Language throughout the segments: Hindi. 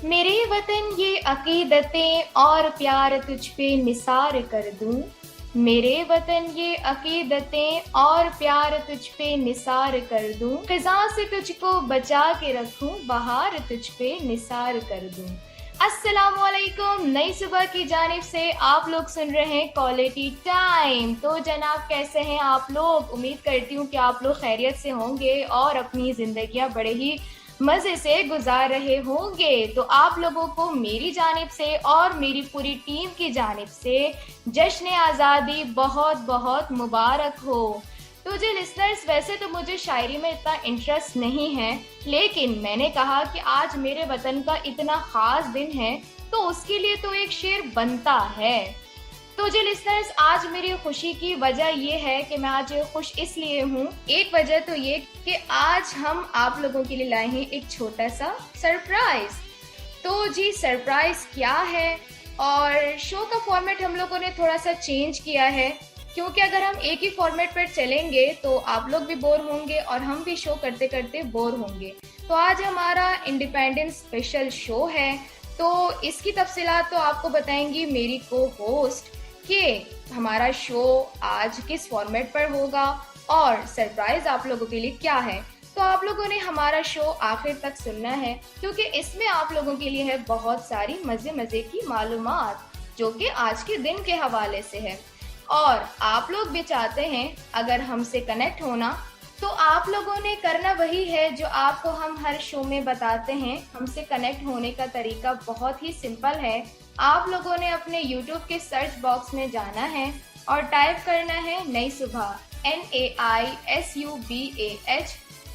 मेरे वतन ये अकीदतें और प्यार तुझ पे निसार कर दूं। मेरे वतन ये अकीदतें और प्यार तुझ पे निसार कर दूं। खिजा से तुझको बचा के रखूं, बहार तुझ पे निसार कर दूं। अस्सलाम वालेकुम। नई सुबह की जानिब से आप लोग सुन रहे हैं क्वालिटी टाइम। तो जनाब, कैसे हैं आप लोग? उम्मीद करती हूँ कि आप लोग खैरियत से होंगे और अपनी जिंदगियां बड़े ही मजे से गुजार रहे होंगे। तो आप लोगों को मेरी जानिब से और मेरी पूरी टीम की जानिब से जश्न आज़ादी बहुत बहुत मुबारक हो। तो जी लिसनर्स, वैसे तो मुझे शायरी में इतना इंटरेस्ट नहीं है, लेकिन मैंने कहा कि आज मेरे वतन का इतना ख़ास दिन है तो उसके लिए तो एक शेर बनता है। तो जी लिसनर्स, आज मेरी खुशी की वजह ये है कि मैं आज खुश इसलिए हूँ। एक वजह तो ये कि आज हम आप लोगों के लिए लाए हैं एक छोटा सा सरप्राइज। तो जी सरप्राइज क्या है? और शो का फॉर्मेट हम लोगों ने थोड़ा सा चेंज किया है, क्योंकि अगर हम एक ही फॉर्मेट पर चलेंगे तो आप लोग भी बोर होंगे और हम भी शो करते करते बोर होंगे। तो आज हमारा इंडिपेंडेंस स्पेशल शो है। तो इसकी तफसीलात तो आपको बताएंगी मेरी को होस्ट कि हमारा शो आज किस फॉर्मेट पर होगा और सरप्राइज आप लोगों के लिए क्या है। तो आप लोगों ने हमारा शो आखिर तक सुनना है, क्योंकि इसमें आप लोगों के लिए है बहुत सारी मजे मजे की मालूमात जो कि आज के दिन के हवाले से है। और आप लोग भी चाहते हैं अगर हमसे कनेक्ट होना, तो आप लोगों ने करना वही है जो आपको हम हर शो में बताते हैं। हमसे कनेक्ट होने का तरीका बहुत ही सिंपल है। आप लोगों ने अपने YouTube के सर्च बॉक्स में जाना है और टाइप करना है नई सुबह, NAISUBAH,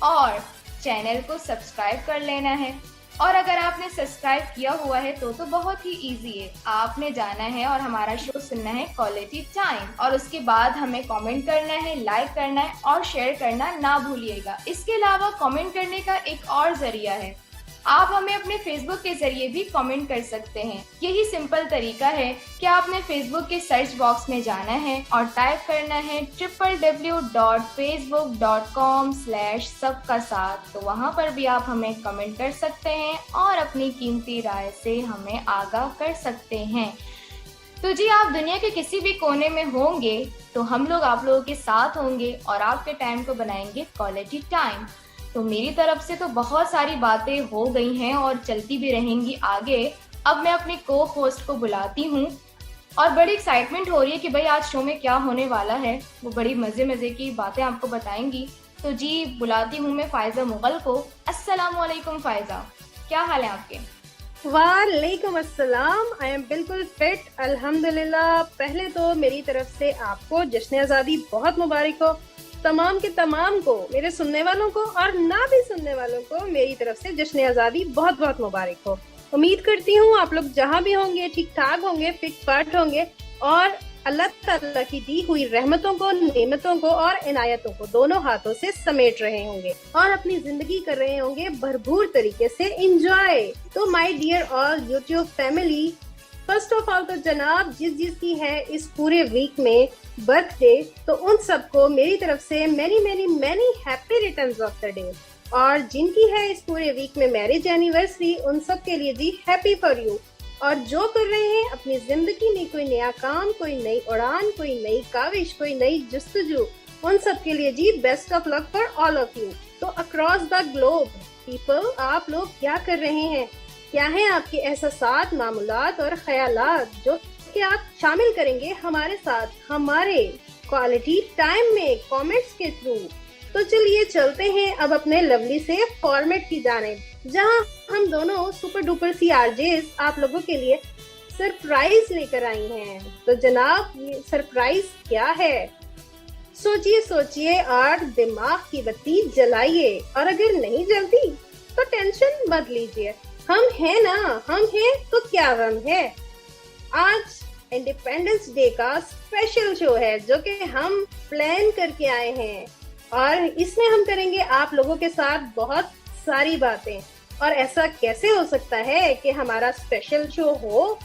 और चैनल को सब्सक्राइब कर लेना है। और अगर आपने सब्सक्राइब किया हुआ है तो बहुत ही इजी है। आपने जाना है और हमारा शो सुनना है क्वालिटी टाइम, और उसके बाद हमें कमेंट करना है, लाइक करना है और शेयर करना ना भूलिएगा। इसके अलावा कमेंट करने का एक और जरिया है, आप हमें अपने फेसबुक के जरिए भी कमेंट कर सकते हैं। यही सिंपल तरीका है कि आपने फेसबुक के सर्च बॉक्स में जाना है और टाइप करना है www.facebook.com/सबका साथ। तो वहाँ पर भी आप हमें कमेंट कर सकते हैं और अपनी कीमती राय से हमें आगाह कर सकते हैं। तो जी, आप दुनिया के किसी भी कोने में होंगे तो हम लोग आप लोगों के साथ होंगे और आपके टाइम को बनाएंगे क्वालिटी टाइम। तो मेरी तरफ से तो बहुत सारी बातें हो गई हैं और चलती भी रहेंगी आगे। अब मैं अपने को होस्ट को बुलाती हूँ और बड़ी एक्साइटमेंट हो रही है कि भाई आज शो में क्या होने वाला है। वो बड़ी मज़े मज़े की बातें आपको बताएंगी। तो जी बुलाती हूँ मैं फ़ायज़ा मुग़ल को। अस्सलाम वालेकुम फ़ायज़ा, क्या हाल है आपके? वालेकुम अस्सलाम। आई एम बिल्कुल फिट, अल्हम्दुलिल्लाह। पहले तो मेरी तरफ से आपको जश्न आज़ादी बहुत मुबारक हो। तमाम के तमाम को, मेरे सुनने वालों को और ना भी सुनने वालों को मेरी तरफ से जश्न आज़ादी बहुत बहुत मुबारक हो। उम्मीद करती हूँ आप लोग जहाँ भी होंगे ठीक ठाक होंगे, फिट फाट होंगे और अल्लाह ताला की दी हुई रहमतों को, नेमतों को और इनायतों को दोनों हाथों से समेट रहे होंगे और अपनी जिंदगी कर रहे होंगे भरपूर तरीके से एंजॉय। तो my dear all YouTube family, first of all तो जनाब जिसकी है इस पूरे वीक में बर्थडे, तो उन सबको मेरी तरफ से many many many happy returns of the day. और जिनकी है इस पूरे वीक में मैरिज एनिवर्सरी, उन सब के लिए जी हैप्पी फॉर यू। और जो कर रहे हैं अपनी जिंदगी में कोई नया काम, कोई नई उड़ान, कोई नई काविश, कोई नई जस्तजू, उन सब के लिए जी best of luck for all of you. तो अक्रॉस द ग्लोब पीपल, आप लोग क्या कर रहे हैं? क्या है आपके एहसासात, मामूलात और ख्यालात जो कि आप शामिल करेंगे हमारे साथ हमारे क्वालिटी टाइम में कमेंट्स के थ्रू? तो चलिए चलते हैं अब अपने लवली से फॉर्मेट की जानिब, जहां हम दोनों सुपर डुपर सी आरजेस आप लोगों के लिए सरप्राइज लेकर आई हैं। तो जनाब ये सरप्राइज क्या है? सोचिए सोचिए और दिमाग की बत्ती जलाइए, और अगर नहीं जलती तो टेंशन मत लीजिए, हम हैं ना, हम हैं तो क्या गम है। आज इंडिपेंडेंस डे का स्पेशल शो है जो कि हम प्लान करके आए हैं, और इसमें हम करेंगे आप लोगों के साथ बहुत सारी बातें। और ऐसा कैसे हो सकता है कि हमारा स्पेशल शो हो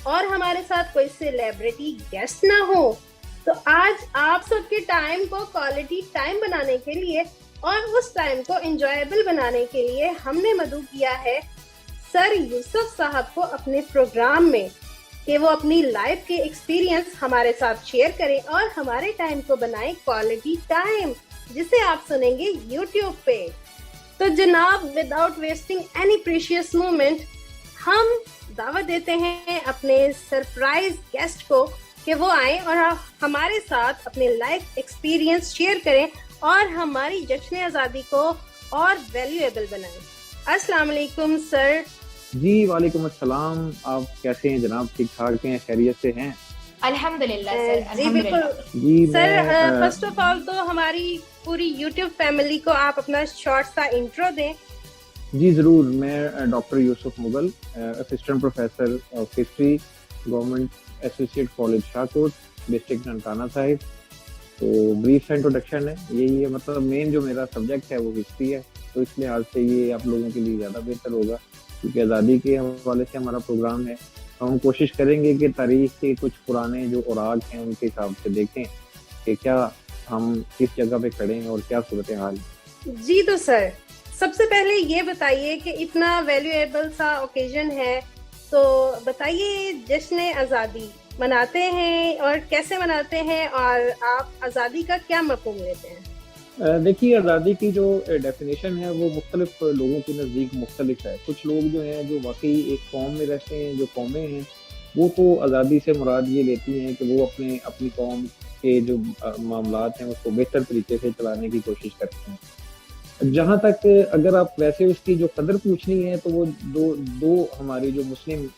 और हमारे साथ कोई सेलिब्रिटी गेस्ट ना हो। तो आज आप सबके टाइम को क्वालिटी टाइम बनाने के लिए और उस टाइम को एंजॉयबल बनाने के लिए हमने मधु किया है सर यूसुफ साहब को अपने प्रोग्राम में कि वो अपनी लाइफ के एक्सपीरियंस हमारे साथ शेयर करें और हमारे टाइम को बनाएं क्वालिटी टाइम, जिसे आप सुनेंगे YouTube पे। तो जनाब, without wasting any precious moment, हम दावत देते हैं अपने सरप्राइज गेस्ट को कि वो आए और हमारे साथ अपने लाइफ एक्सपीरियंस शेयर करें और हमारी जश्न आज़ादी को और वैल्यूएबल बनाएं। अस्सलाम वालेकुम सर। जी वालेकुम अस्सलाम। आप कैसे हैं जनाब? ठीक ठाक हैं? खैरियत से हैं? अल्हम्दुलिल्लाह सर। जी बिल्कुल जी सर। फर्स्ट ऑफ ऑल तो हमारी पूरी YouTube फैमिली को आप अपना शॉर्ट सा इंट्रो दें। जी जरूर। मैं doctor Yusuf Mughal, assistant professor of history, government associate college Shahkot, district Nankana Sahib. तो ब्रीफ इंट्रोडक्शन है, यही है। मतलब मेन जो मेरा सब्जेक्ट है वो हिस्ट्री है, तो इस लिहाज से ये आप लोगों के लिए ज़्यादा बेहतर होगा, क्योंकि आज़ादी के हवाले से हमारा प्रोग्राम है। तो हम कोशिश करेंगे कि तारीख के कुछ पुराने जो औराक हैं उनके हिसाब से देखें कि क्या हम किस जगह पे खड़े हैं और क्या सूरत हाल है। जी तो सर, सबसे पहले ये बताइए कि इतना वैल्यूएबल सा ओकेजन है, तो बताइए जश्न आज़ादी मनाते हैं और कैसे मनाते हैं, और आप आज़ादी का क्या मफ़हूम लेते हैं? देखिए, आज़ादी की जो डेफिनेशन है वो मुख्तलिफ लोगों के नज़दीक मुख्तलिफ है। कुछ लोग जो हैं जो वाकई एक कौम में रहते हैं, जो कौमें हैं, वो तो आज़ादी से मुराद ये लेती हैं कि वो अपनी कौम के जो मामलात हैं उसको बेहतर तरीके से चलाने की कोशिश करते हैं। जहाँ तक अगर आप वैसे उसकी जो कदर पूछनी है तो वो दो हमारी जो मुस्लिम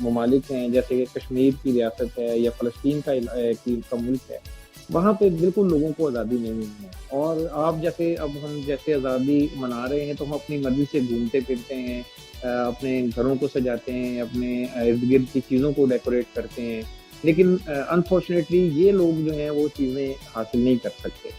ममालिक हैं, जैसे कश्मीर की रियासत है या फ़लस्तीन का मुल्क है, वहाँ पे बिल्कुल लोगों को आज़ादी नहीं है। और आप जैसे अब हम जैसे आज़ादी मना रहे हैं तो हम अपनी मर्जी से घूमते फिरते हैं, अपने घरों को सजाते हैं, अपने इर्द गिर्द की चीज़ों को डेकोरेट करते हैं, लेकिन अनफॉर्चुनेटली ये लोग जो हैं वो चीज़ें हासिल नहीं कर सकते।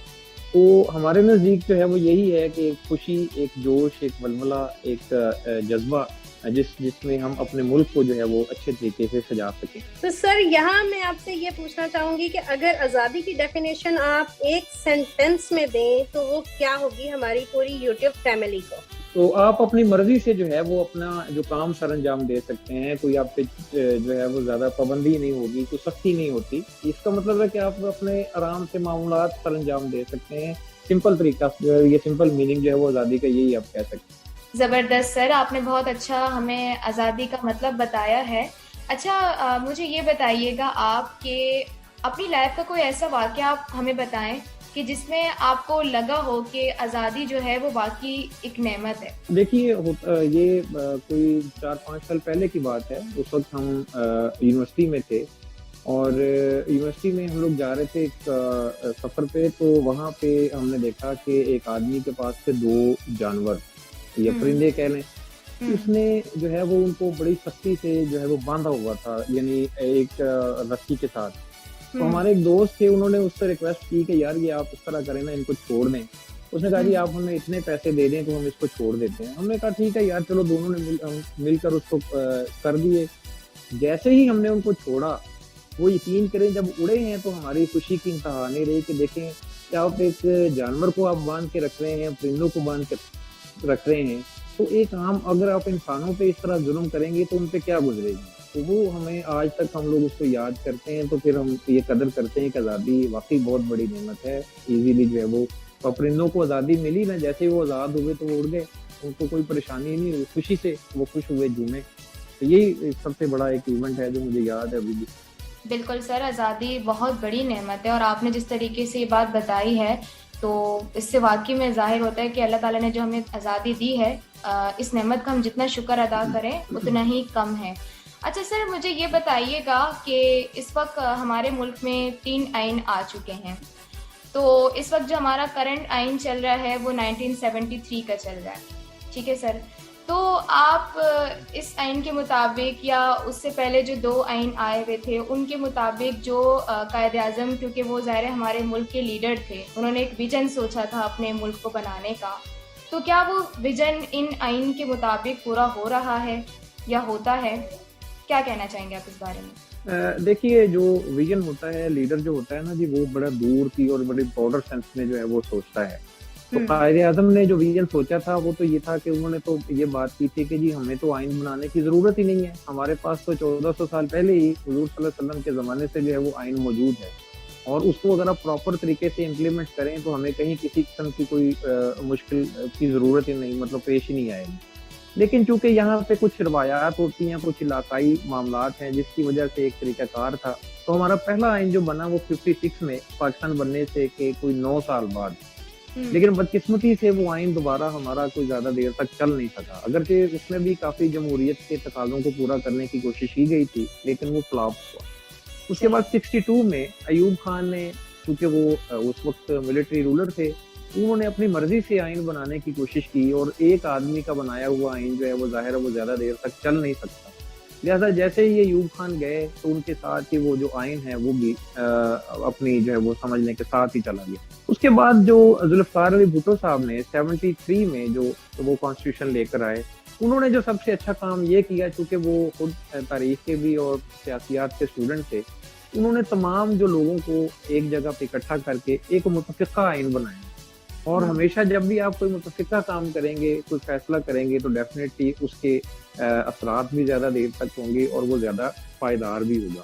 तो हमारे नज़दीक जो है वो यही है कि एक खुशी, एक जोश, एक वलवला, एक जज्बा जिसमें हम अपने मुल्क को जो है वो अच्छे तरीके से सजा सकें। तो सर, यहाँ मैं आपसे ये पूछना चाहूंगी कि अगर आज़ादी की डेफिनेशन आप एक सेंटेंस में दें तो वो क्या होगी हमारी पूरी YouTube फैमिली को? तो आप अपनी मर्जी से जो है वो अपना जो काम सर अंजाम दे सकते हैं। कोई आप पे जो है वो ज्यादा पाबंदी नहीं होगी, कोई सख्ती नहीं होती। इसका मतलब है कि आप अपने आराम से मामलात सर अंजाम दे सकते हैं। सिंपल तरीका, ये सिंपल मीनिंग जो है वो आज़ादी का यही आप कह सकते हैं। ज़बरदस्त सर, आपने बहुत अच्छा हमें आज़ादी का मतलब बताया है। अच्छा, मुझे ये बताइएगा आप कि अपनी लाइफ का कोई ऐसा वाक़या आप हमें बताएं कि जिसमें आपको लगा हो कि आज़ादी जो है वो वाकई एक नेमत है। देखिए, ये कोई 4-5 साल पहले की बात है। उस वक्त हम यूनिवर्सिटी में थे और यूनिवर्सिटी में हम लोग जा रहे थे एक सफ़र पे। तो वहाँ पे हमने देखा कि एक आदमी के पास थे 2 जानवर या परिंदे कह लें। उसने जो है वो उनको बड़ी सख्ती से जो है वो बांधा हुआ था, यानी एक रस्सी के साथ। तो हमारे एक दोस्त थे, उन्होंने उससे रिक्वेस्ट की कि यार ये आप इस तरह करें ना, इनको छोड़ दें। उसने कहा जी आप हमें इतने पैसे दे दें तो हम इसको छोड़ देते हैं। हमने कहा ठीक है यार, चलो। दोनों ने मिलकर उसको कर दिए। जैसे ही हमने उनको छोड़ा, वो यकीन करें जब उड़े हैं तो हमारी खुशी की इंतहा नहीं रही कि देखें कि आप एक जानवर को आप बांध के रख रहे हैं, परिंदों को बांध के रख रहे हैं, तो एक आम अगर आप इंसानों पे इस तरह जुल्म करेंगे तो उन पे क्या गुजरेगी। तो वो हमें आज तक हम लोग उसको याद करते हैं। तो फिर हम ये कदर करते हैं कि आज़ादी वाकई बहुत बड़ी नेमत है। इजीली जो है वो परिंदों को आज़ादी मिली ना, जैसे ही वो आज़ाद हुए तो वो उड़ गए, उनको कोई परेशानी नहीं हुई, खुशी से वो खुश हुए, झूमे। तो यही सबसे बड़ा एक इवेंट है जो मुझे याद है अभी भी। बिल्कुल सर, आज़ादी बहुत बड़ी नेमत है और आपने जिस तरीके से ये बात बताई है तो इससे वाकई में ज़ाहिर होता है कि अल्लाह ताला ने जो हमें आज़ादी दी है, इस नेमत का हम जितना शुक्र अदा करें उतना ही कम है। अच्छा सर, मुझे ये बताइएगा कि इस वक्त हमारे मुल्क में 3 आइन आ चुके हैं। तो इस वक्त जो हमारा करंट आइन चल रहा है वो 1973 का चल रहा है, ठीक है सर। तो आप इस आइन के मुताबिक या उससे पहले जो 2 आइन आए हुए थे उनके मुताबिक जो कायदे आज़म, क्योंकि वो ज़ाहिर है हमारे मुल्क के लीडर थे, उन्होंने एक विजन सोचा था अपने मुल्क को बनाने का, तो क्या वो विजन इन आइन के मुताबिक पूरा हो रहा है या होता है? क्या कहना चाहेंगे आप इस बारे में? देखिए, जो विजन होता है, लीडर जो होता है ना जी, वो बड़ा दूर की और बड़े ब्रॉडर सेंस में जो है वो सोचता है। तो कायदे आजम ने जो विजन सोचा था वो तो ये था कि उन्होंने तो ये बात की थी कि जी हमें तो आइन बनाने की जरूरत ही नहीं है, हमारे पास तो 1400 साल पहले ही हुजूर सल्लल्लाहु अलैहि वसल्लम के जमाने से जो है वो आइन मौजूद है, और उसको अगर आप प्रॉपर तरीके से इम्प्लीमेंट करें तो हमें कहीं किसी किस्म की कोई मुश्किल की जरूरत ही नहीं, मतलब पेश ही नहीं आएगी। लेकिन चूंकि यहाँ पे कुछ रवायात होती हैं, कुछ इलाकाई मामलात हैं, जिसकी वजह से एक तरीकाकार था, तो हमारा पहला आइन जो बना वो 56 में पाकिस्तान बनने से के कोई 9 साल बाद। लेकिन बदकिस्मती से वो आइन दोबारा हमारा कोई ज्यादा देर तक चल नहीं सका, अगरचे उसमें भी काफी जमहूरियत के तकाजों को पूरा करने की कोशिश की गई थी, लेकिन वो फ्लॉप हुआ। उसके बाद 62 में अयूब खान ने, क्योंकि वो उस वक्त मिलिट्री रूलर थे, उन्होंने अपनी मर्जी से आइन बनाने की कोशिश की, और एक आदमी का बनाया हुआ आइन जो है वो जाहिर है वो ज्यादा देर तक चल नहीं सकता। लिहाजा जैसे ही ये अयूब खान गए तो उनके साथ ही वो जो आइन है वो भी अपनी जो है वो समझने के साथ ही चला गया। उसके बाद जो जुल्फकार अली भुट्टो साहब ने 73 में जो वो कॉन्स्टिट्यूशन लेकर आए, उन्होंने जो सबसे अच्छा काम ये किया, चूंकि वो खुद तारीख के भी और सियासियात के स्टूडेंट थे, उन्होंने तमाम जो लोगों को एक जगह पे इकट्ठा करके एक मुतफ़िक़ा आइन बनाया। और हमेशा जब भी आप कोई मुतफ़िक़ा काम करेंगे, कोई फैसला करेंगे, तो डेफिनेटली उसके असरात भी ज्यादा देर तक होंगे और वो ज्यादा पायदार भी होगा।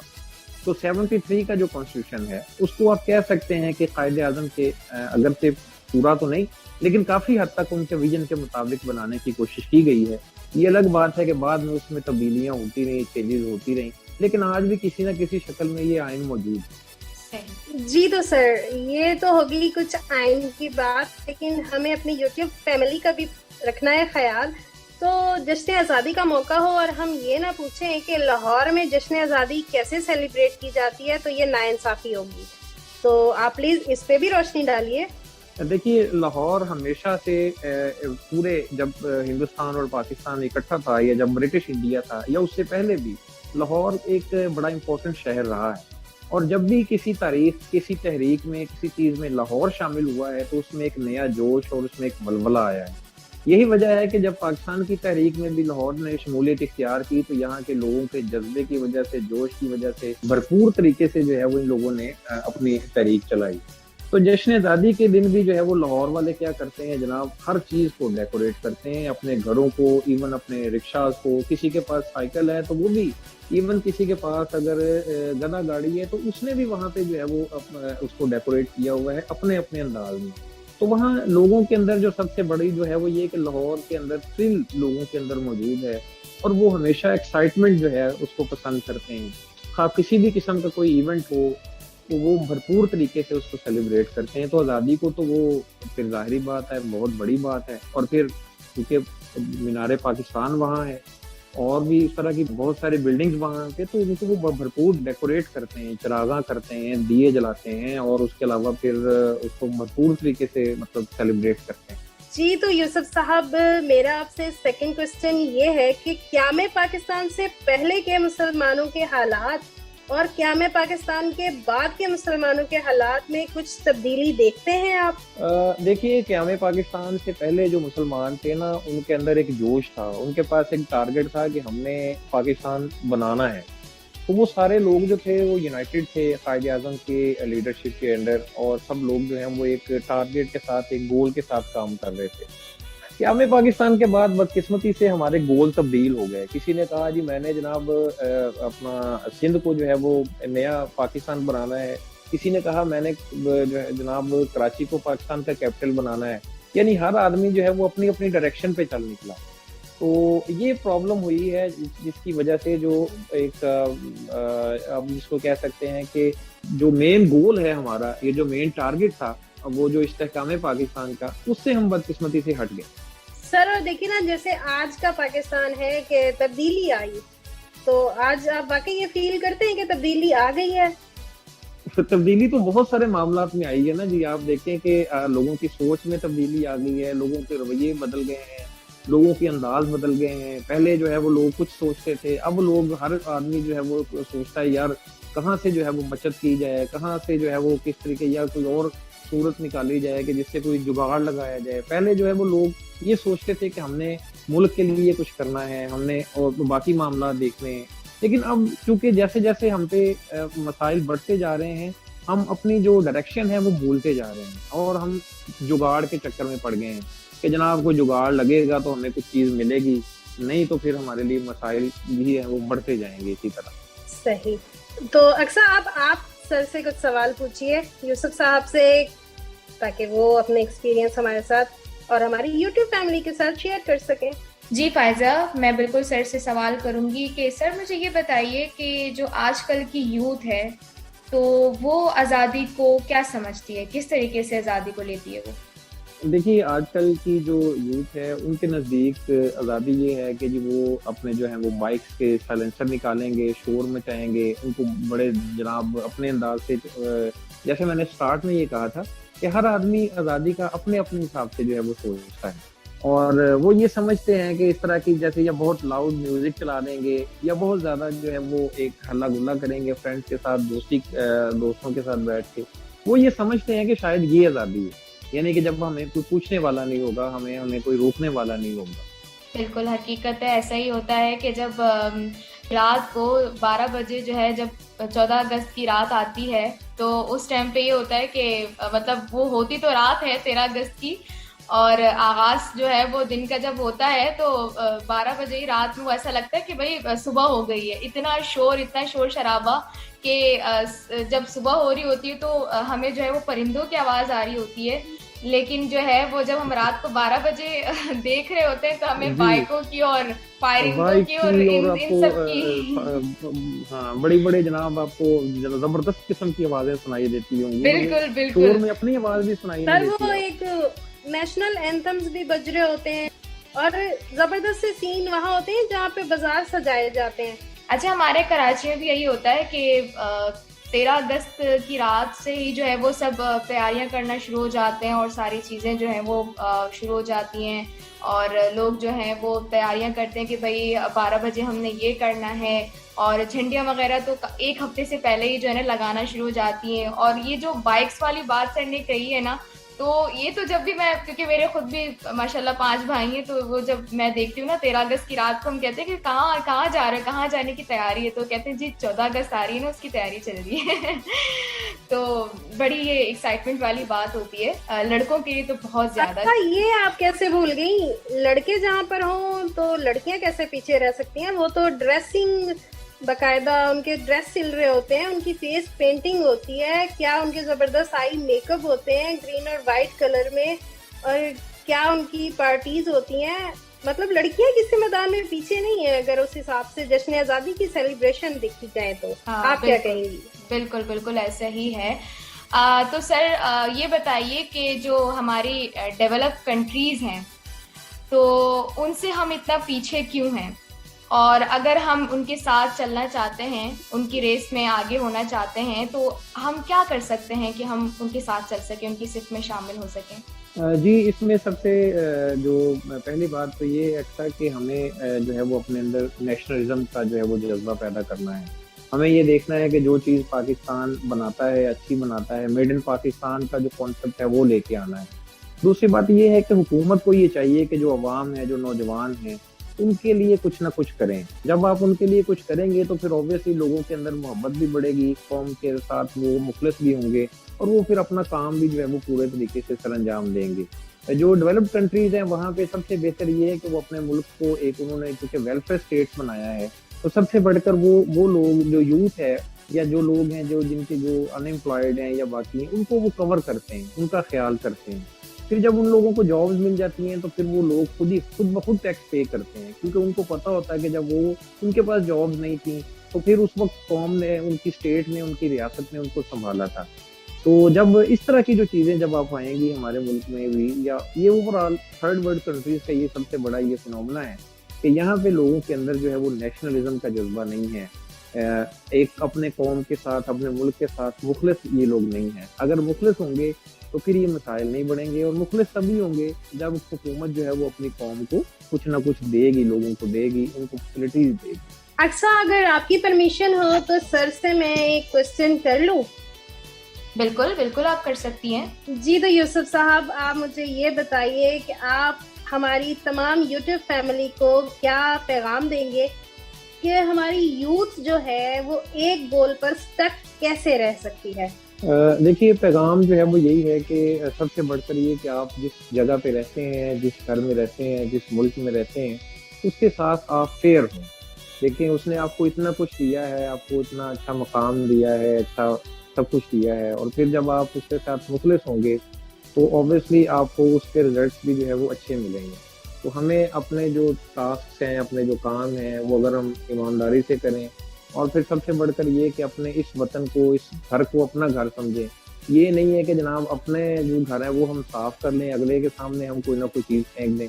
तो 73 का जो कॉन्स्टिट्यूशन है उसको आप कह सकते हैं कि कायदे आजम के अगर से पूरा तो नहीं, लेकिन काफी हद तक उनके विजन के मुताबिक बनाने की कोशिश की गई है। ये अलग बात है कि बाद में उसमें तब्दीलियां होती रही, चेंजेस होती रही, लेकिन आज भी किसी न किसी शक्ल में ये आइन मौजूद है। जी तो सर, ये तो होगी कुछ आइन की बात, लेकिन हमें अपनी यूट्यूब फैमिली का भी रखना है ख्याल। तो जश्न आज़ादी का मौका हो और हम ये ना पूछें कि लाहौर में जश्न आज़ादी कैसे सेलिब्रेट की जाती है, तो ये नाइंसाफी होगी। तो आप प्लीज इस पे भी रोशनी डालिए। देखिए, लाहौर हमेशा से पूरे जब हिंदुस्तान और पाकिस्तान इकट्ठा था, या जब ब्रिटिश इंडिया था, या उससे पहले भी लाहौर एक बड़ा इम्पोर्टेंट शहर रहा है। और जब भी किसी तारीख, किसी तहरीक में, किसी चीज में लाहौर शामिल हुआ है तो उसमें एक नया जोश और उसमें एक बलबला आया है। यही वजह है कि जब पाकिस्तान की तहरीक में भी लाहौर ने शमूलियत इख्तियार की, तो यहाँ के लोगों के जज्बे की वजह से, जोश की वजह से भरपूर तरीके से जो है वो इन लोगों ने अपनी तहरीक चलाई। तो जश्न आज़ादी के दिन भी जो है वो लाहौर वाले क्या करते हैं जनाब, हर चीज को डेकोरेट करते हैं, अपने घरों को, इवन अपने रिक्शाज को। किसी के पास साइकिल है तो वो भी, इवन किसी के पास अगर गधा गाड़ी है तो उसने भी वहां पे जो है वो उसको डेकोरेट किया हुआ है अपने अपने अंदाज में। तो वहाँ लोगों के अंदर जो सबसे बड़ी जो है वो ये कि लाहौर के अंदर थ्रिल लोगों के अंदर मौजूद है, और वो हमेशा एक्साइटमेंट जो है उसको पसंद करते हैं। खा किसी भी किस्म का कोई इवेंट हो तो वो भरपूर तरीके से उसको सेलिब्रेट करते हैं। तो आज़ादी को तो वो फिर जाहिरी बात है, बहुत बड़ी बात है। और फिर क्योंकि मीनार पाकिस्तान वहाँ है और भी इस तरह की बहुत सारी बिल्डिंग्स वहाँ पे, तो उनको वो भरपूर डेकोरेट करते हैं, चरागा करते हैं, दिए जलाते हैं, और उसके अलावा फिर उसको भरपूर तरीके से मतलब सेलिब्रेट करते हैं। जी तो यूसुफ साहब, मेरा आपसे सेकंड क्वेश्चन ये है कि क़याम पाकिस्तान से पहले के मुसलमानों के हालात और क़याम पाकिस्तान के बाद के मुसलमानों के हालात में कुछ तब्दीली देखते हैं आप? देखिए, क़याम पाकिस्तान से पहले जो मुसलमान थे ना, उनके अंदर एक जोश था, उनके पास एक टारगेट था कि हमने पाकिस्तान बनाना है। तो वो सारे लोग जो थे वो यूनाइटेड थे कायदे आज़म के लीडरशिप के अंडर, और सब लोग जो हैं वो एक टारगेट के साथ, एक गोल के साथ काम कर रहे थे। क़याम पाकिस्तान के बाद बदकिस्मती से हमारे गोल तब्दील हो गए। किसी ने कहा जी मैंने जनाब अपना सिंध को जो है वो नया पाकिस्तान बनाना है, किसी ने कहा मैंने जो है जनाब कराची को पाकिस्तान का कैपिटल बनाना है। यानी हर आदमी जो है वो अपनी अपनी डायरेक्शन पे चल निकला। तो ये प्रॉब्लम हुई है जिसकी वजह से जो एक अब जिसको कह सकते हैं कि जो मेन गोल है हमारा, ये जो मेन टारगेट था, वो जो इस्तेहकाम पाकिस्तान का, उससे हम बदकिस्मती से हट गए। सर और देखिए ना, जैसे आज का पाकिस्तान है कि तब्दीली आई, तो आज आप वाकई ये फील करते हैं कि तब्दीली आ गई है? तब्दीली तो बहुत सारे मामलात में आई है ना जी। आप देखें कि लोगों की सोच में तब्दीली आ गई है, लोगों के रवैये बदल गए हैं, लोगों के अंदाज बदल गए हैं। पहले जो है वो लोग कुछ सोचते थे, अब लोग, हर आदमी जो है वो सोचता है यार कहाँ से जो है वो बचत की जाए, कहाँ से जो है वो किस तरीके या कोई और सूरत निकाली जाए कि जिससे कोई जुगाड़ लगाया जाए। पहले जो है वो लोग ये सोचते थे कि हमने मुल्क के लिए कुछ करना है, हमने और बाकी मामला देखने हैं। लेकिन अब चूंकि जैसे जैसे हम पे मसाइल बढ़ते जा रहे हैं, हम अपनी जो डायरेक्शन है वो भूलते जा रहे हैं और हम जुगाड़ के चक्कर में पड़ गए हैं कि जनाब कोई जुगाड़ लगेगा तो हमें कुछ चीज मिलेगी, नहीं तो फिर हमारे लिए मसाइल भी है वो बढ़ते जाएंगे इसी तरह। सही। तो अक्सा आप सर से कुछ सवाल पूछिए यूसुफ साहब से, ताकि वो अपने एक्सपीरियंस हमारे साथ और हमारी यूट्यूब फैमिली के साथ शेयर कर सकें। जी फायजा, मैं बिल्कुल सर से सवाल करूंगी कि सर मुझे ये बताइए कि जो आजकल की यूथ है तो वो आज़ादी को क्या समझती है, किस तरीके से आज़ादी को लेती है वो? देखिए आजकल की जो यूथ है उनके नज़दीक आज़ादी ये है कि जी वो अपने जो है वो बाइक्स के साइलेंसर निकालेंगे, शोर मचाएंगे, उनको बड़े जनाब अपने अंदाज से जैसे मैंने स्टार्ट में ये कहा था कि हर आदमी आज़ादी का अपने अपने हिसाब से जो है वो सोचता है और वो ये समझते हैं कि इस तरह की जैसे या बहुत लाउड म्यूजिक चला देंगे या बहुत ज़्यादा जो है वो एक हल्ला गुल्ला करेंगे फ्रेंड्स के साथ, दोस्तों के साथ बैठ के, वो ये समझते हैं कि शायद ये आज़ादी है, यानी कि जब हमें कोई पूछने वाला नहीं होगा, हमें कोई रोकने वाला नहीं होगा। बिल्कुल हकीकत है, ऐसा ही होता है कि जब रात को 12 बजे जो है जब 14 अगस्त की रात आती है तो उस टाइम पे ये होता है कि मतलब वो होती तो रात है 13 अगस्त की और आगाज जो है वो दिन का जब होता है तो 12 बजे ही रात में वो ऐसा लगता है कि भाई सुबह हो गई है। इतना शोर शराबा कि जब सुबह हो रही होती है तो हमें जो है वो परिंदों की आवाज़ आ रही होती है, लेकिन जो है वो जब हम रात को 12 बजे देख रहे होते हैं तो हमें बाइकों की और फायरिंगों की और इन सब की हाँ बड़ी जनाब आपको जबरदस्त किस्म की आवाजें सुनाई देती होंगी। बिल्कुल शोर में अपनी आवाज भी सुनाई नहीं देती। वो एक नेशनल एंथम्स भी बज रहे होते हैं और जबरदस्त से सीन वहाँ होते हैं जहाँ पे बाजार सजाए जाते हैं। अच्छा, हमारे कराची में भी यही होता है कि 13 अगस्त की रात से ही जो है वो सब तैयारियां करना शुरू हो जाते हैं और सारी चीज़ें जो हैं वो शुरू हो जाती हैं और लोग जो हैं वो तैयारियां करते हैं कि भाई 12 बजे हमने ये करना है और झंडियाँ वगैरह तो एक हफ्ते से पहले ही जो है ना लगाना शुरू हो जाती हैं। और ये जो बाइक्स वाली बात सर ने कही है ना, तो ये तो जब भी मैं, क्योंकि मेरे खुद भी माशाल्लाह 5 भाई हैं, तो वो जब मैं देखती हूँ ना 13 अगस्त की रात को हम कहते हैं कि कहाँ जा रहे हैं, कहाँ जाने की तैयारी है, तो कहते हैं जी 14 अगस्त आ रही है ना, उसकी तैयारी चल रही है तो बड़ी ये एक्साइटमेंट वाली बात होती है लड़कों के लिए तो बहुत ज्यादा। अच्छा, ये आप कैसे भूल गई, लड़के जहाँ पर हों तो लड़कियां कैसे पीछे रह सकती हैं? वो तो ड्रेसिंग बकायदा उनके ड्रेस सिल रहे होते हैं, उनकी फेस पेंटिंग होती है, क्या उनके जबरदस्त आई मेकअप होते हैं ग्रीन और वाइट कलर में, और क्या उनकी पार्टीज होती हैं। मतलब लड़कियां किसी मैदान में पीछे नहीं है अगर उस हिसाब से जश्न आजादी की सेलिब्रेशन देखी जाए तो। आप क्या कहेंगी? बिल्कुल बिल्कुल ऐसा ही है। तो सर ये बताइए कि जो हमारी डेवलप कंट्रीज हैं तो उनसे हम इतना पीछे क्यों हैं, और अगर हम उनके साथ चलना चाहते हैं, उनकी रेस में आगे होना चाहते हैं, तो हम क्या कर सकते हैं कि हम उनके साथ चल सकें, उनकी सिफ में शामिल हो सकें? जी, इसमें सबसे जो पहली बात तो ये है कि हमें जो है वो अपने अंदर नेशनलिज्म का जो है वो जज्बा पैदा करना है। हमें ये देखना है कि जो चीज़ पाकिस्तान बनाता है, अच्छी बनाता है, मेड इन पाकिस्तान का जो कॉन्सेप्ट है वो लेके आना है। दूसरी बात ये है कि हुकूमत को ये चाहिए कि जो अवाम है, जो नौजवान हैं, उनके लिए कुछ ना कुछ करें। जब आप उनके लिए कुछ करेंगे तो फिर ऑब्वियसली लोगों के अंदर मोहब्बत भी बढ़ेगी, कौम के साथ वो मुखलिस भी होंगे और वो फिर अपना काम भी जो है वो पूरे तरीके से सरअंजाम देंगे। जो डेवलप्ड कंट्रीज हैं वहाँ पे सबसे बेहतर ये है कि वो अपने मुल्क को एक उन्होंने क्योंकि वेलफेयर स्टेट बनाया है, तो सबसे बढ़कर वो लोग जो यूथ है या जो लोग हैं जो जिनके जो अनएम्प्लॉयड हैं या बाकी हैं, उनको वो कवर करते हैं, उनका ख्याल करते हैं। फिर जब उन लोगों को जॉब्स मिल जाती हैं तो फिर वो लोग खुद ब खुद टैक्स पे करते हैं, क्योंकि उनको पता होता है कि जब वो उनके पास जॉब्स नहीं थी तो फिर उस वक्त कौम ने, उनकी स्टेट ने, उनकी रियासत ने उनको संभाला था। तो जब इस तरह की जो चीज़ें जब आप आएंगी हमारे मुल्क में भी, या ये ओवरऑल थर्ड वर्ल्ड कंट्रीज का ये सबसे बड़ा ये फिनोमेना है कि यहाँ पे लोगों के अंदर जो है वो नेशनलिज्म का जज्बा नहीं है। एक अपने कौम के साथ, अपने मुल्क के साथ मुखलिस ये लोग नहीं हैं। अगर मुखलिस होंगे तो फिर ये मसाइल नहीं बढ़ेंगे, और मुखलिस तभी होंगे जब हुकूमत जो है वो अपनी कौम को कुछ ना कुछ देगी, लोगों को देगी, उनको फैसिलिटीज देगी। अच्छा, अगर आपकी परमिशन हो तो सर से मैं एक क्वेश्चन कर लूं? बिल्कुल बिल्कुल, आप कर सकती हैं। जी, तो यूसुफ साहब आप मुझे ये बताइए कि आप हमारी तमाम यूट्यूब फैमिली को क्या पैगाम देंगे कि हमारी यूथ जो है वो एक गोल पर स्टक कैसे रह सकती है? देखिए, पैगाम जो है वो यही है कि सबसे बढ़कर ये कि आप जिस जगह पे रहते हैं, जिस घर में रहते हैं, जिस मुल्क में रहते हैं, उसके साथ आप फेयर हों। देखिए, उसने आपको इतना कुछ दिया है, आपको इतना अच्छा मकाम दिया है, अच्छा सब कुछ दिया है, और फिर जब आप उसके साथ मुखलिस होंगे तो ऑब्वियसली आपको उसके रिजल्ट्स भी जो है वो अच्छे मिलेंगे। तो हमें अपने जो टास्क हैं, अपने जो काम हैं, वो अगर हम ईमानदारी से करें, और फिर सबसे बढ़कर ये कि अपने इस वतन को, इस घर को अपना घर समझें। ये नहीं है कि जनाब अपने जो घर है वो हम साफ कर लें, अगले के सामने हम कोई ना कोई चीज़ फेंक दें,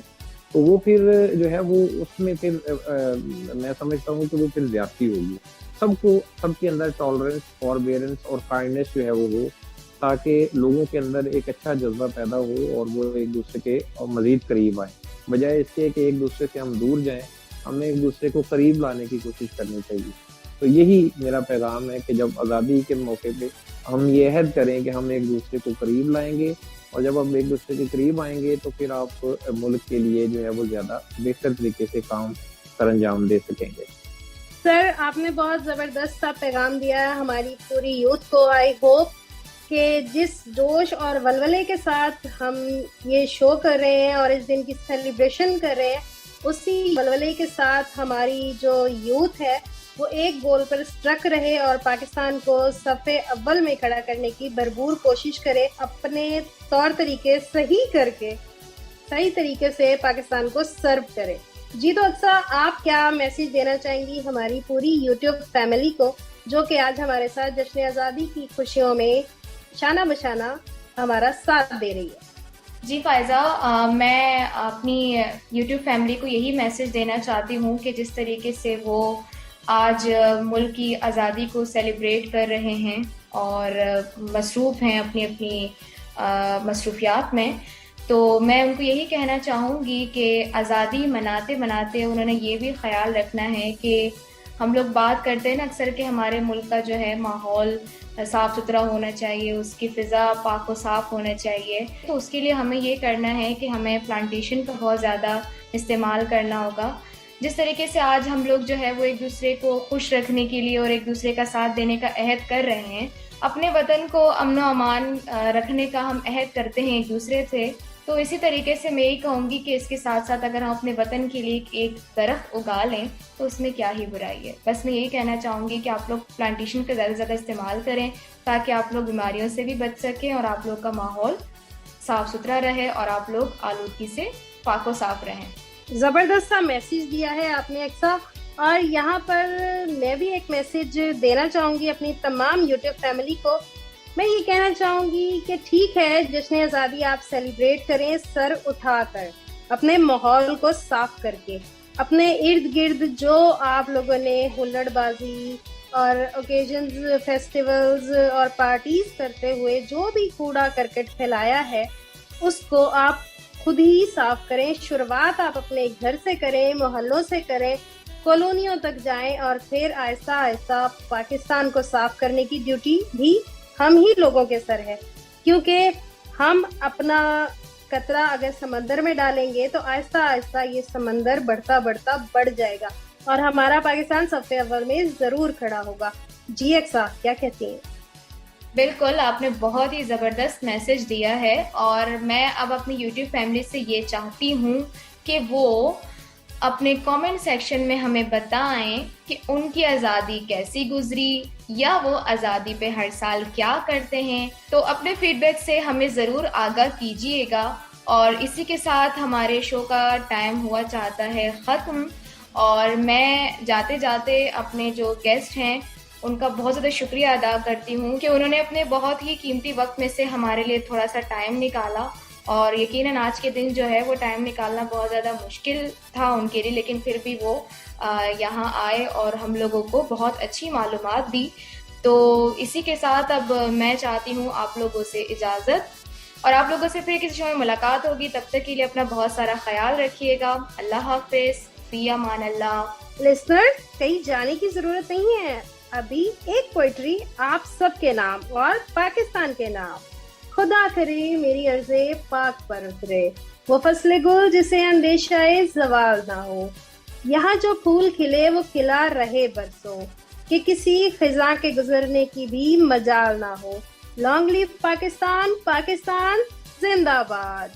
तो वो फिर जो है वो उसमें फिर मैं समझता हूँ कि वो फिर ज्यादती होगी। सबको, सबके अंदर टॉलरेंस, फॉरबेरेंस और काइंडनेस जो है वो हो, ताकि लोगों के अंदर एक अच्छा जज्बा पैदा हो और वो एक दूसरे के और मजीद करीब आए, बजाय इसके कि एक दूसरे से हम दूर जाएं। हमें एक दूसरे को करीब लाने की कोशिश करनी चाहिए। तो यही मेरा पैगाम है कि जब आज़ादी के मौके पे हम ये अहद करें कि हम एक दूसरे को करीब लाएंगे, और जब हम एक दूसरे के करीब आएंगे तो फिर आप मुल्क के लिए जो है वो ज़्यादा बेहतर तरीके से काम सर अंजाम दे सकेंगे। सर, आपने बहुत ज़बरदस्त सा पैगाम दिया है हमारी पूरी यूथ को। आई होप कि जिस जोश और वलवले के साथ हम ये शो कर रहे हैं और इस दिन की सेलिब्रेशन कर रहे हैं, उसी वलवले के साथ हमारी जो यूथ है वो एक गोल पर स्ट्रक रहे और पाकिस्तान को सफ़े अव्वल में खड़ा करने की भरपूर कोशिश करे, अपने तौर तरीके सही करके सही तरीके से पाकिस्तान को सर्व करे। जी, तो अक्सा, आप क्या मैसेज देना चाहेंगी हमारी पूरी यूट्यूब फैमिली को, जो कि आज हमारे साथ जश्न आज़ादी की खुशियों में शाना बशाना हमारा साथ दे रही है? जी फ़ायज़ा, मैं अपनी यूट्यूब फैमिली को यही मैसेज देना चाहती हूँ कि जिस तरीके से वो आज मुल्क की आज़ादी को सेलिब्रेट कर रहे हैं और मसरूफ़ हैं अपनी अपनी मसरूफियात में, तो मैं उनको यही कहना चाहूँगी कि आज़ादी मनाते मनाते उन्होंने ये भी ख्याल रखना है कि हम लोग बात करते हैं ना अक्सर कि हमारे मुल्क का जो है माहौल साफ़ सुथरा होना चाहिए, उसकी फ़िज़ा पाक व साफ़ होना चाहिए। तो उसके लिए हमें ये करना है कि हमें प्लांटेशन का बहुत ज़्यादा इस्तेमाल करना होगा। जिस तरीके से आज हम लोग जो है वो एक दूसरे को खुश रखने के लिए और एक दूसरे का साथ देने का अहद कर रहे हैं, अपने वतन को अमन व अमान रखने का हम अहद करते हैं एक दूसरे से, तो इसी तरीके से मैं यही कहूँगी कि इसके साथ साथ अगर हम अपने वतन के लिए एक दरख्त उगा लें तो उसमें क्या ही बुराई है। बस मैं यही कहना चाहूँगी कि आप लोग प्लांटेशन का ज़्यादा से ज़्यादा इस्तेमाल करें, ताकि आप लोग बीमारियों से भी बच सकें और आप लोग का माहौल साफ़ सुथरा रहे और आप लोग आलूदगी से पाक व साफ़ रहें। जबरदस्त सा मैसेज दिया है आपने अक्सा, और यहाँ पर मैं भी एक मैसेज देना चाहूँगी अपनी तमाम यूट्यूब फैमिली को। मैं ये कहना चाहूँगी कि ठीक है, जश्न आज़ादी आप सेलिब्रेट करें सर उठाकर, अपने माहौल को साफ करके, अपने इर्द गिर्द जो आप लोगों ने हुल्लड़बाजी और ओकेजन्स, फेस्टिवल्स और पार्टीज करते हुए जो भी कूड़ा करकट फैलाया है, उसको आप खुद ही साफ करें। शुरुआत आप अपने घर से करें, मोहल्लों से करें, कॉलोनियों तक जाएं, और फिर आहिस्ता आहिस्ता पाकिस्तान को साफ करने की ड्यूटी भी हम ही लोगों के सर है, क्योंकि हम अपना कतरा अगर समंदर में डालेंगे तो आहिस्ता आहिस्ता ये समंदर बढ़ता बढ़ता बढ़ जाएगा और हमारा पाकिस्तान सफ़े अव्वल में जरूर खड़ा होगा। जी अक्सा, क्या कहती हैं? बिल्कुल, आपने बहुत ही ज़बरदस्त मैसेज दिया है, और मैं अब अपनी यूट्यूब फैमिली से ये चाहती हूँ कि वो अपने कमेंट सेक्शन में हमें बताएं कि उनकी आज़ादी कैसी गुजरी, या वो आज़ादी पे हर साल क्या करते हैं। तो अपने फीडबैक से हमें ज़रूर आगाह कीजिएगा। और इसी के साथ हमारे शो का टाइम हुआ चाहता है ख़त्म, और मैं जाते जाते अपने जो गेस्ट हैं उनका बहुत ज़्यादा शुक्रिया अदा करती हूँ कि उन्होंने अपने बहुत ही कीमती वक्त में से हमारे लिए थोड़ा सा टाइम निकाला। और यकीनन आज के दिन जो है वो टाइम निकालना बहुत ज़्यादा मुश्किल था उनके लिए, लेकिन फिर भी वो यहाँ आए और हम लोगों को बहुत अच्छी मालूमात दी। तो इसी के साथ अब मैं चाहती हूँ आप लोगों से इजाज़त, और आप लोगों से फिर किसी शो में मुलाकात होगी। तब तक के लिए अपना बहुत सारा ख्याल रखिएगा। अल्लाह हाफ़िज़, फ़ी अमान अल्लाह। लिसनर्स, कहीं जाने की जरूरत नहीं है, अभी एक पोइट्री आप सबके नाम और पाकिस्तान के नाम। खुदा करे मेरी अर्ज़े पाक पर उतरे, वो फसले गुल जिसे अंदेशाए ज़वाल ना हो, यहाँ जो फूल खिले वो खिला रहे बरसों, कि किसी खिजा के गुजरने की भी मजाल ना हो। लॉन्ग लिव पाकिस्तान, पाकिस्तान जिंदाबाद।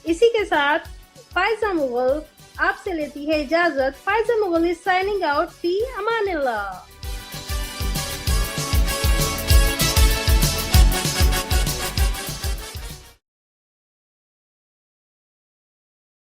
इसी के साथ फायजा मुगल आपसे लेती है इजाजत। Faiza Mughal is signing out. फी अमानिल्लाह।